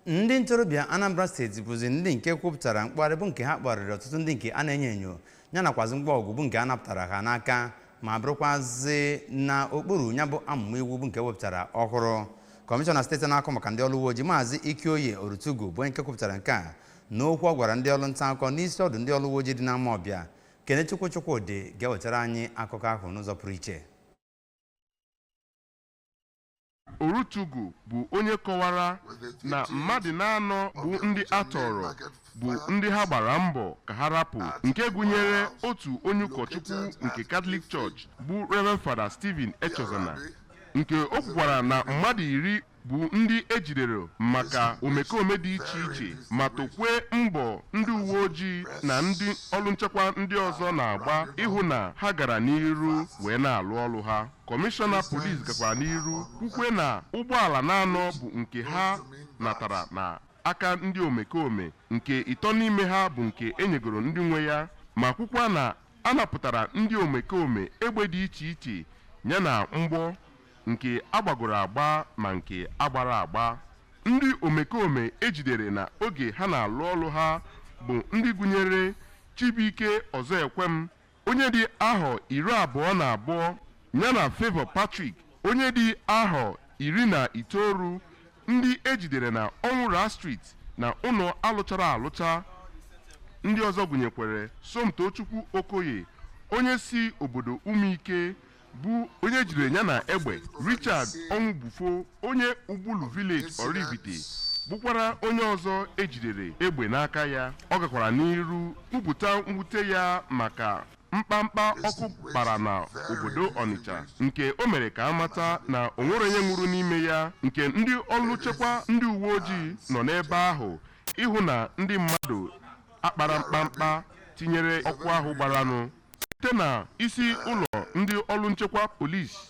Ndị ntorobịa Anambra steeti bụzi ndị nke kwupụtara mkparị bụ nke ha kparịrị ọtụtụ ndị nke a na-enyo enyo ya nakwazi mgba ọgwụ bụ nke a napụtara ha n'aka ma bụrụkwazi na okpuru ya bụ amụma iwu bụ nke wepụtara ọhụrụ. Kọmishọna steeti na-akọ maka ndị ọrụ uwe ojii Maazị Ikioye Orutugu bụ nke kwupụtara nke a n'okwu ọ gwara ndị ọrụ nta akụkọ n'isi ọdụ ndị ọrụ uwe ojii dị n'ama ọbịa. Kenechukwu Chukwudị ga-ewetara anyị akụkọ ahụ n'ụzọ pụrụ iche. Orutugu bụ onye kọwara na mmadụ na-anọ bụ ndị atọrọ bụ ndị ha gbara mbọ ka ha rapụ, nke gụnyere otu onye ụkọchukwu nke Catholic Church bụ Reverend Father Stephen Echezona, nke o kwukwara na mmadụ 10 bụ ndị ejidere maka omekome dị iche iche ma tokwe mbọ ndị uwe ojii na ndị ọrụ nchekwa ndị ọzọ na-agba ịhụ na ha gara n'iru wee na-alụ ọrụ ha. Kọmishọna polisi gakwara n'iru kwukwe na ụgbọala na-anọ bụ nke ha natara na aka ndị omekome, nke 3 n'ime ha bụ nke enyegoro ndị nwe ya, ma kwukwa na a napụtara ndị omekome egbe dị iche iche yana mgbọ nke agbagoro agba ma nke agbara agba. Ndị omekome ejidere na oge ha na-alụ ọrụ ha bụ ndị gụnyere Chibuike Ọzọekwem, onye dị ahọ 22, yana Favor Patrick, onye dị ahọ 19, ndị ejidere na Ọnwụra Street na ụlọ alụchara alụcha. Ndị ọzọ gụnyekwere Somtochukwu Okoye, onye si obodo Umuike bụ onye ejidere ya na egbe, Richard Onwubufo, onye Ugbulu Village Orivite bụkwara onye ọzọ ejidere egbe n'aka ya. Ọ gakwara n'iru kwupụta mwute ya maka mkpamkpa ọkụ gbara na obodo Ọnịcha, nke o mere ka amata na o nwere onye nwụrụ n'ime ya, nke ndị ọrụ nchekwa ndị uwe ojii nọ n'ebe ahụ ịhụ na ndị mmadụ akpara mkpamkpa tinyere ọkụ ahụ gbaranụ. Site na isi ụlọ ndị ọrụ nchekwa polisi